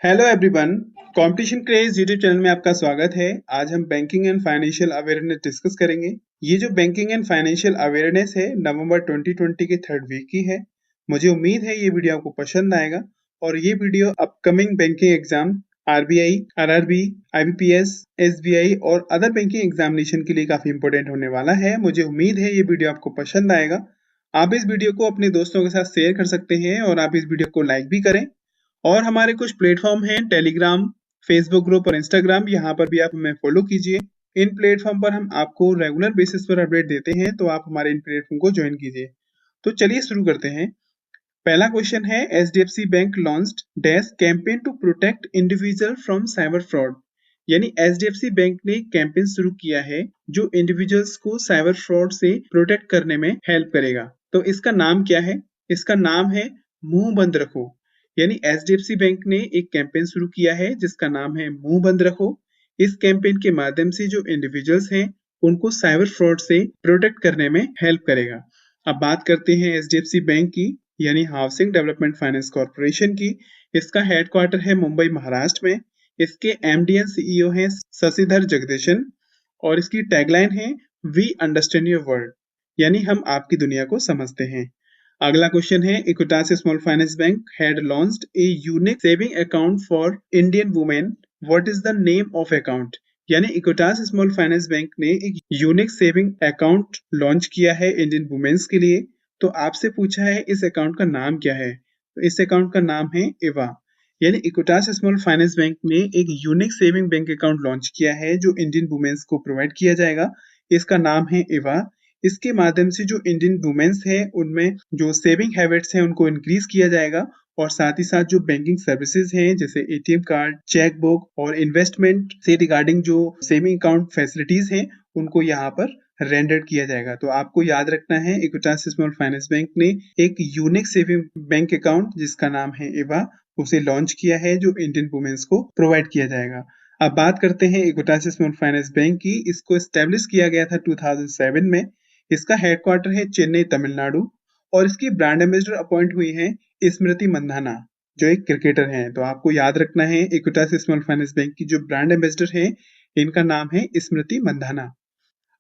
Hello everyone. Competition craze YouTube channel में आपका स्वागत है। आज हम banking and financial awareness discuss करेंगे। ये जो बैंकिंग एंड फाइनेंशियल अवेयरनेस है नवंबर 2020 के थर्ड वीक की है। मुझे उम्मीद है ये वीडियो आपको पसंद आएगा और ये video upcoming banking exam RBI, RRB, IBPS, SBI और अदर बैंकिंग एग्जामिनेशन के लिए काफी इंपॉर्टेंट होने वाला है। मुझे उम्मीद है ये वीडियो आपको पसंद आएगा। आप इस वीडियो को अपने दोस्तों के साथ शेयर कर सकते हैं और आप इस वीडियो को लाइक भी करें। और हमारे कुछ प्लेटफॉर्म हैं टेलीग्राम, फेसबुक ग्रुप और इंस्टाग्राम, यहाँ पर भी आप हमें फॉलो कीजिए। इन प्लेटफॉर्म पर हम आपको रेगुलर बेसिस पर अपडेट देते हैं, तो आप हमारे इन प्लेटफॉर्म को ज्वाइन कीजिए। तो चलिए शुरू करते हैं। पहला क्वेश्चन है, HDFC Bank launched dash campaign to protect individual from cyber fraud. यानी एचडीएफसी बैंक ने कैंपेन शुरू किया है जो इंडिविजुअल्स को साइबर फ्रॉड से प्रोटेक्ट करने में हेल्प करेगा। तो इसका नाम क्या है? इसका नाम है मुंह बंद रखो। यानी एचडीएफसी बैंक ने एक कैंपेन शुरू किया है जिसका नाम है मुंह बंद रखो। इस कैंपेन के माध्यम से जो इंडिविजुअल्स हैं उनको साइबर फ्रॉड से प्रोटेक्ट करने में हेल्प करेगा। अब बात करते हैं एचडीएफसी बैंक की, यानी हाउसिंग डेवलपमेंट फाइनेंस कॉर्पोरेशन की। इसका हेडक्वार्टर है मुंबई, महाराष्ट्र में। इसके एमडी एंड सीईओ हैं शशिधर जगदीशन और इसकी टैगलाइन है वी अंडरस्टैंड योर वर्ल्ड, यानी हम आपकी दुनिया को समझते हैं। अगला क्वेश्चन है, Equitas small finance bank had launched a unique saving account for Indian women. What is the name of account? यानी इक्विटास स्मॉल फाइनेंस बैंक ने एक यूनिक सेविंग अकाउंट लॉन्च किया है इंडियन वुमेन्स के लिए। तो आपसे पूछा है इस अकाउंट का नाम क्या है? तो इस अकाउंट का नाम है इवा। यानी इक्विटास स्मॉल फाइनेंस बैंक ने एक unique saving bank account launch किया है जो इंडियन वुमेन्स को प्रोवाइड किया जाएगा। इसका नाम है इवा। इसके माध्यम से जो इंडियन वुमेन्स हैं उनमें जो सेविंग हैबिट्स हैं उनको इंक्रीज किया जाएगा और साथ ही साथ जो बैंकिंग सर्विसेज हैं जैसे एटीएम कार्ड, चेकबुक और इन्वेस्टमेंट से रिगार्डिंग जो सेविंग अकाउंट फैसिलिटीज हैं उनको यहाँ पर रेंडर्ड किया जाएगा। तो आपको याद रखना है, इक्विटास स्मॉल फाइनेंस बैंक ने एक यूनिक सेविंग बैंक अकाउंट जिसका नाम है इवा उसे लॉन्च किया है जो इंडियन वुमेन्स को प्रोवाइड किया जाएगा। अब बात करते हैं इक्विटास स्मॉल फाइनेंस बैंक की। इसको एस्टेब्लिश किया गया था 2007 में। इसका हेडक्वार्टर है चेन्नई, तमिलनाडु और इसकी ब्रांड एम्बेसडर अपॉइंट हुई हैं स्मृति मंधाना जो एक क्रिकेटर हैं। तो आपको याद रखना है, इक्विटास स्मॉल फाइनेंस बैंक की जो ब्रांड एम्बेसडर है इनका नाम है स्मृति मंधाना।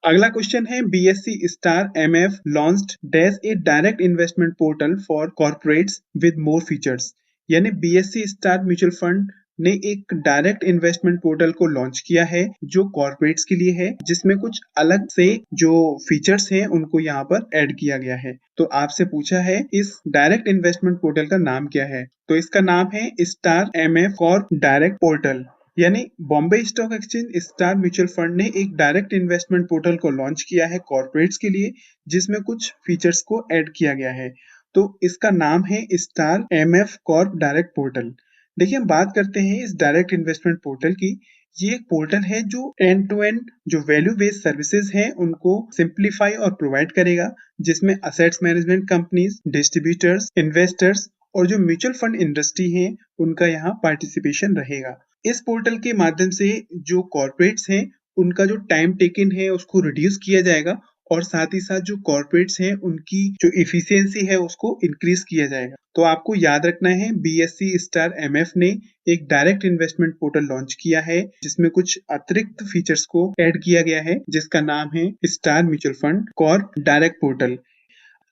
अगला क्वेश्चन है, BSc star MF launched dash A direct investment portal for corporates with more features. यानी बीएससी स्टार म्यूचुअल फंड ने एक डायरेक्ट इन्वेस्टमेंट पोर्टल को लॉन्च किया है जो कॉर्पोरेट्स के लिए है, जिसमें कुछ अलग से जो फीचर्स हैं उनको यहाँ पर ऐड किया गया है। तो आपसे पूछा है इस डायरेक्ट इन्वेस्टमेंट पोर्टल का नाम क्या है? तो इसका नाम है star MF corp direct portal. यानी Bombay stock exchange star mutual fund ने एक डायरेक्ट इन्वेस्टमेंट पोर्टल को लॉन्च किया है कॉर्पोरेट्स के लिए, जिसमें कुछ फीचर्स को ऐड किया गया है। तो इसका नाम है star MF corp direct portal. देखिए, हम बात करते हैं इस डायरेक्ट इन्वेस्टमेंट पोर्टल की। ये एक पोर्टल है जो एंड टू एंड जो वैल्यू बेस्ड सर्विसेज हैं उनको सिंप्लीफाई और प्रोवाइड करेगा, जिसमें assets management companies, distributors, investors और जो म्यूचुअल फंड इंडस्ट्री है उनका यहाँ पार्टिसिपेशन रहेगा। इस पोर्टल के माध्यम से जो कॉर्पोरेट्स हैं उनका जो टाइम टेकन है उसको रिड्यूस किया जाएगा और साथ ही साथ जो कॉर्पोरेट्स हैं उनकी जो इफिशियंसी है उसको इंक्रीज किया जाएगा। तो आपको याद रखना है, बीएससी स्टार एमएफ ने एक डायरेक्ट इन्वेस्टमेंट पोर्टल लॉन्च किया है जिसमें कुछ अतिरिक्त फीचर्स को ऐड किया गया है जिसका नाम है Star mutual Fund Corp direct portal.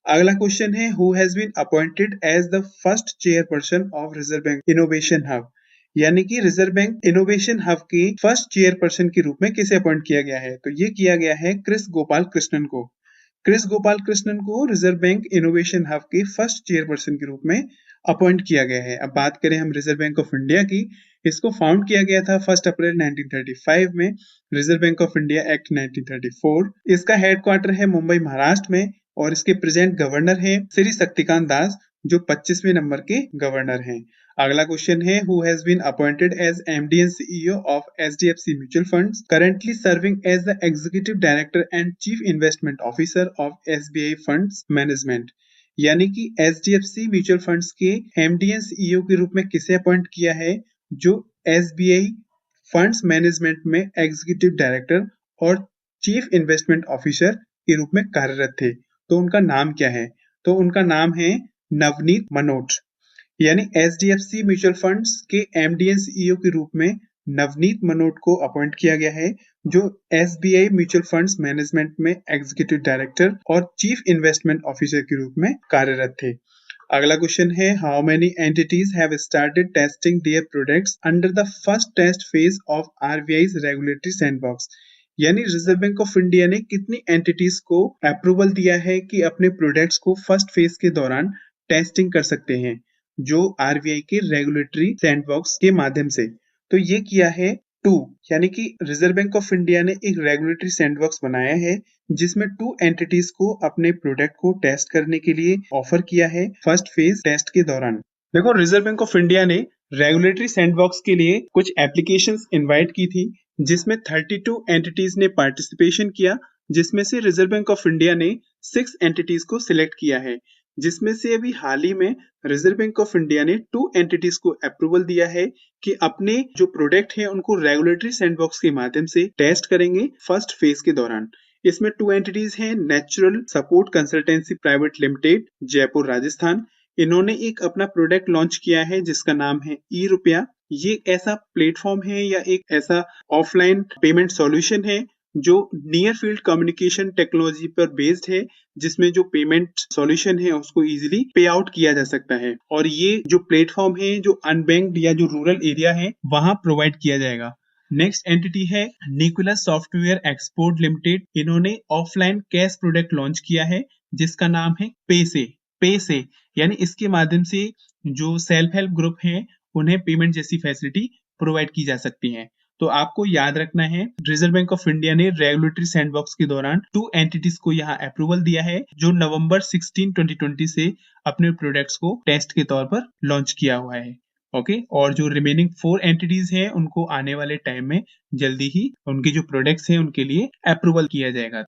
अगला क्वेश्चन है, who has been appointed as the first chairperson of Reserve Bank Innovation Hub. यानी कि रिजर्व बैंक इनोवेशन हब के फर्स्ट चेयरपर्सन के रूप में किसे अपॉइंट किया गया है? तो ये किया गया है क्रिस गोपाल कृष्णन को। क्रिस गोपाल कृष्णन को रिजर्व बैंक इनोवेशन हब के फर्स्ट चेयरपर्सन के रूप में अपॉइंट किया गया है। अब बात करें हम रिजर्व बैंक ऑफ इंडिया की। इसको फाउंड किया गया था 1 अप्रैल 1935 में, reserve bank of India act 1934। इसका हेडक्वार्टर है मुंबई, महाराष्ट्र में और इसके प्रेजेंट गवर्नर हैं श्री शक्तिकांत दास जो 25वें नंबर के गवर्नर हैं। अगला क्वेश्चन है, who has been appointed as MD and CEO of HDFC Mutual Funds, currently serving as the executive director and chief investment officer of SBI Funds Management. यानी कि HDFC Mutual Funds के MD and CEO के रूप में किसे appoint किया है? जो एसबीआई फंड्स मैनेजमेंट में एग्जीक्यूटिव डायरेक्टर और चीफ इन्वेस्टमेंट ऑफिसर के रूप में कार्यरत थे। तो उनका नाम क्या है? तो उनका नाम है नवनीत मनोज। यानी एचडीएफसी म्यूचुअल फंड्स के एमडी एंड सीईओ के रूप में नवनीत मनोट को अपॉइंट किया गया है, जो एसबीआई म्यूचुअल फंड्स मैनेजमेंट में एग्जीक्यूटिव डायरेक्टर और चीफ इन्वेस्टमेंट ऑफिसर के रूप में कार्यरत थे। अगला क्वेश्चन है, how many entities have started testing their products under the first test phase of RBI's regulatory sandbox. यानी रिजर्व बैंक ऑफ इंडिया ने कितनी एंटिटीज को अप्रूवल दिया है कि अपने प्रोडक्ट्स को फर्स्ट फेज के दौरान टेस्टिंग कर सकते हैं, जो आरबीआई के रेगुलेटरी सैंडबॉक्स के माध्यम से। तो ये किया है 2, यानी कि रिजर्व बैंक ऑफ इंडिया ने एक रेगुलेटरी सैंडबॉक्स बनाया है जिसमें 2 एंटिटीज को अपने प्रोडक्ट को टेस्ट करने के लिए ऑफर किया है फर्स्ट फेज टेस्ट के दौरान। देखो, रिजर्व बैंक ऑफ इंडिया ने रेगुलेटरी सैंडबॉक्स के लिए कुछ एप्लीकेशंस इनवाइट की थी, जिसमें 32 एंटिटीज ने पार्टिसिपेशन किया, जिसमें से रिजर्व बैंक ऑफ इंडिया ने 6 एंटिटीज को सिलेक्ट किया है, जिसमें से अभी हाल ही में रिजर्व बैंक ऑफ इंडिया ने 2 एंटिटीज को अप्रूवल दिया है कि अपने जो प्रोडक्ट है उनको रेगुलेटरी सैंडबॉक्स के माध्यम से टेस्ट करेंगे फर्स्ट फेज के दौरान। इसमें 2 एंटिटीज हैं, natural support consultancy private limited, Jaipur Rajasthan. इन्होंने एक अपना प्रोडक्ट लॉन्च किया है जिसका नाम है ई रुपया। ये ऐसा प्लेटफॉर्म है या एक ऐसा ऑफलाइन पेमेंट सॉल्यूशन है जो नियर फील्ड कम्युनिकेशन टेक्नोलॉजी पर बेस्ड है, जिसमें जो पेमेंट सॉल्यूशन है उसको इजीली पे आउट किया जा सकता है। और ये जो प्लेटफॉर्म है जो अनबैंक्ड या जो रूरल एरिया है वहां प्रोवाइड किया जाएगा। नेक्स्ट एंटिटी है निकुलस सॉफ्टवेयर एक्सपोर्ट लिमिटेड। इन्होंने ऑफलाइन कैश प्रोडक्ट लॉन्च किया है जिसका नाम है पे से, यानी इसके माध्यम से जो सेल्फ हेल्प ग्रुप है उन्हें पेमेंट जैसी फैसिलिटी प्रोवाइड की जा सकती है। तो आपको याद रखना है, रिजर्व बैंक ऑफ इंडिया ने रेगुलेटरी सैंडबॉक्स के दौरान 2 एंटिटीज को यहाँ अप्रूवल दिया है, जो नवंबर 16, 2020 से अपने प्रोडक्ट्स को टेस्ट के तौर पर लॉन्च किया हुआ है। ओके, और जो रिमेनिंग 4 एंटिटीज हैं उनको आने वाले टाइम में जल्दी ही उनके जो प्रोडक्ट्स हैं उनके लिए अप्रूवल किया जाएगा।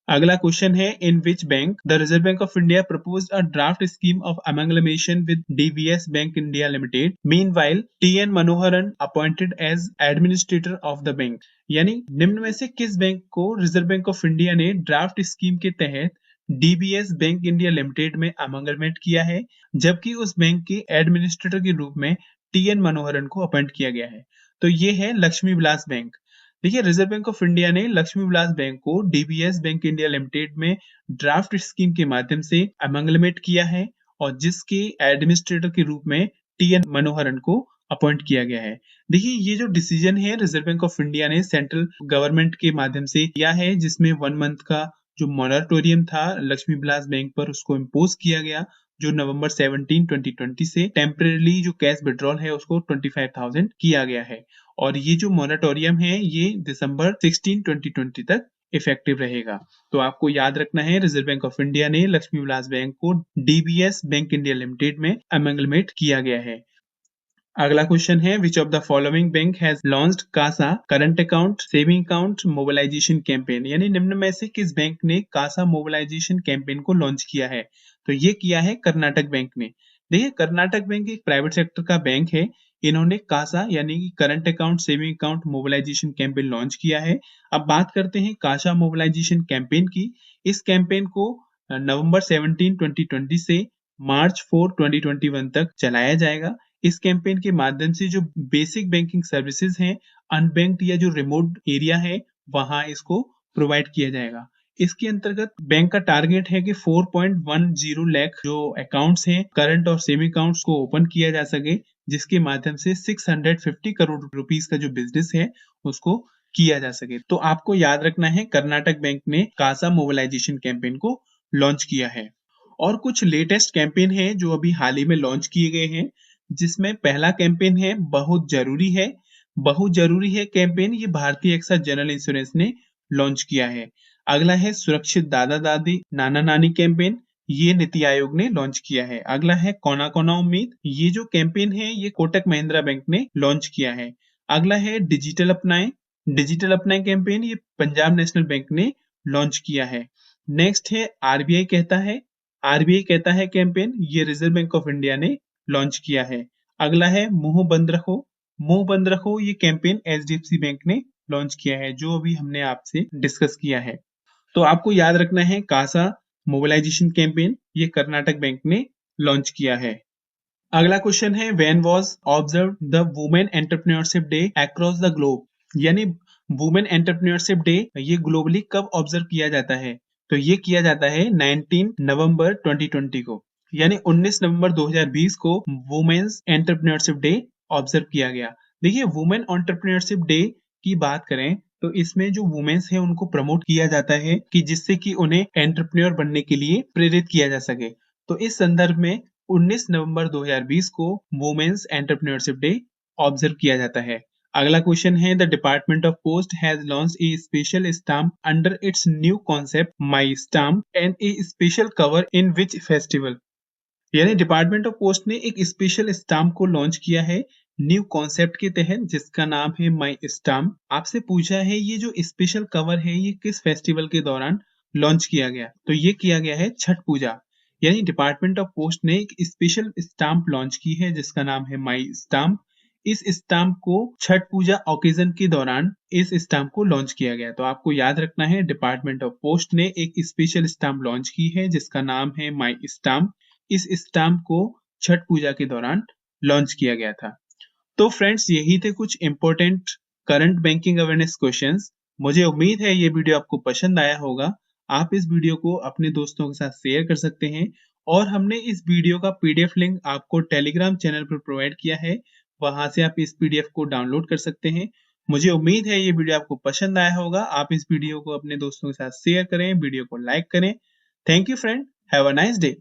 अगला क्वेश्चन है, in which bank the reserve bank of India proposed a draft scheme of amalgamation with DBS bank India limited, meanwhile TN Manoharan appointed as administrator of the bank. यानी निम्न में से किस बैंक को रिजर्व बैंक ऑफ इंडिया ने draft scheme के तहत DBS bank India Limited में अमेंगलमेंट किया है, जबकि उस बैंक के एडमिनिस्ट्रेटर के रूप में टीएन मनोहरन को अपॉइंट किया गया है? तो ये है लक्ष्मी विलास बैंक। देखिए, रिजर्व बैंक ऑफ इंडिया ने लक्ष्मी विलास बैंक को डीबीएस बैंक इंडिया लिमिटेड में ड्राफ्ट स्कीम के माध्यम से अमेंगलमेट किया है और जिसके एडमिनिस्ट्रेटर के रूप में टीएन मनोहरन को अपॉइंट किया गया है। देखिए, ये जो डिसीजन है रिजर्व बैंक ऑफ इंडिया ने सेंट्रल गवर्नमेंट के माध्यम से किया है, जिसमें 1 मंथ का जो मोरेटोरियम था लक्ष्मी विलास बैंक पर उसको इम्पोज किया गया, जो नवंबर 17, 2020 से टेम्परेली जो कैश विड्रॉल है उसको 25,000 किया गया है। और ये जो मोरेटोरियम है ये दिसंबर 16, 2020 तक इफेक्टिव रहेगा। तो आपको याद रखना है, रिजर्व बैंक ऑफ इंडिया ने लक्ष्मी विलास बैंक को डीबीएस बैंक इंडिया लिमिटेड में अमेंगलमेट किया गया है। अगला क्वेश्चन है, which of the following bank has launched CASA current account saving account mobilisation campaign. यानी निम्न में से किस बैंक ने कासा मोबिलाइजेशन कैंपेन को लॉन्च किया है? तो ये किया है कर्नाटक बैंक ने। देखिए, कर्नाटक बैंक एक प्राइवेट सेक्टर का बैंक है। इन्होंने कासा यानी कि current account saving account mobilisation campaign launch किया है। अब बात करते हैं कासा मोबिलाइजेशन कैंपेन की। इस कैंपेन को नवंबर 17, 2020 से मार्च 4, 2021 तक चलाया जाएगा। इस कैंपेन के माध्यम से जो बेसिक बैंकिंग सर्विसेज हैं, अनबैंक्ड या जो रिमोट एरिया है वहां इसको प्रोवाइड किया जाएगा। इसके अंतर्गत बैंक का टारगेट है कि 4.10 लाख जो अकाउंट्स हैं करंट और सेविंग अकाउंट्स को ओपन किया जा सके, जिसके माध्यम से 650 करोड़ रुपीस का जो बिजनेस है उसको किया जा सके। तो आपको याद रखना है, कर्नाटक बैंक ने कासा मोबिलाइजेशन कैंपेन को लॉन्च किया है। और कुछ लेटेस्ट कैंपेन है जो अभी हाल ही में लॉन्च किए गए हैं, जिसमें पहला कैंपेन है बहुत जरूरी है। बहुत जरूरी है कैंपेन ये भारतीय एक्सा जनरल इंश्योरेंस ने लॉन्च किया है। अगला है सुरक्षित दादा दादी नाना नानी कैंपेन, ये नीति आयोग ने लॉन्च किया है। अगला है कोना कोना उम्मीद, ये जो कैंपेन है ये कोटक महिंद्रा बैंक ने लॉन्च किया है। अगला है डिजिटल अपनाएं कैंपेन, ये पंजाब नेशनल बैंक ने लॉन्च किया है। नेक्स्ट है आरबीआई कहता है कैंपेन, ये रिजर्व बैंक ऑफ इंडिया ने लॉन्च किया है। अगला है मुंह बंद रखो ये कैंपेन एचडीएफसी बैंक ने लॉन्च किया है, जो अभी हमने आपसे डिस्कस किया है। तो आपको याद रखना है, कासा मोबिलाइजेशन कैंपेन ये कर्नाटक बैंक ने लॉन्च किया है। अगला क्वेश्चन है when was observe the women entrepreneurship day across the globe. यानी वुमेन एंटरप्रेन्योरशिप डे ये ग्लोबली कब ऑब्जर्व किया जाता है? तो ये किया जाता है 19 नवंबर 2020 को। यानी 19 नवंबर 2020 को वुमेन्स एंटरप्रेन्योरशिप डे ऑब्जर्व किया गया। देखिए वुमेन एंटरप्रेन्योरशिप डे की बात करें तो इसमें जो वुमेन्स हैं उनको प्रमोट किया जाता है कि जिससे कि उन्हें एंटरप्रेन्योर बनने के लिए प्रेरित किया जा सके। तो इस संदर्भ में 19 नवंबर 2020 को वुमेन्स एंटरप्रेन्योरशिप डे ऑब्जर्व किया जाता है। अगला क्वेश्चन है the department of post has launch a special stamp under its new concept my stamp and A special cover in which festival. यानी डिपार्टमेंट ऑफ पोस्ट ने एक स्पेशल स्टाम्प को launch किया है न्यू कॉन्सेप्ट के तहत जिसका नाम है माई स्टाम्प। आपसे पूछा है ये जो स्पेशल कवर है ये किस फेस्टिवल के दौरान लॉन्च किया गया? तो ये किया गया है छठ पूजा। यानी डिपार्टमेंट ऑफ पोस्ट ने एक स्पेशल स्टाम्प लॉन्च की है जिसका नाम है माई स्टाम्प। इस स्टाम्प को छठ पूजा ओकेजन के दौरान इस स्टाम्प को लॉन्च किया गया। तो आपको याद रखना है डिपार्टमेंट ऑफ पोस्ट ने एक स्पेशल स्टाम्प लॉन्च की है जिसका नाम है माई स्टाम्प। इस स्टाम्प को छठ पूजा के दौरान लॉन्च किया गया था। तो फ्रेंड्स यही थे कुछ important current banking awareness questions. मुझे उम्मीद है ये वीडियो आपको पसंद आया होगा। आप इस वीडियो को अपने दोस्तों के साथ शेयर कर सकते हैं और हमने इस वीडियो का पीडीएफ लिंक आपको टेलीग्राम चैनल पर प्रोवाइड किया है। वहां से आप इस पीडीएफ को डाउनलोड कर सकते हैं। मुझे उम्मीद है ये वीडियो आपको पसंद आया होगा। आप इस वीडियो को अपने दोस्तों के साथ शेयर करें, वीडियो को लाइक करें। Thank you friend, have a nice day.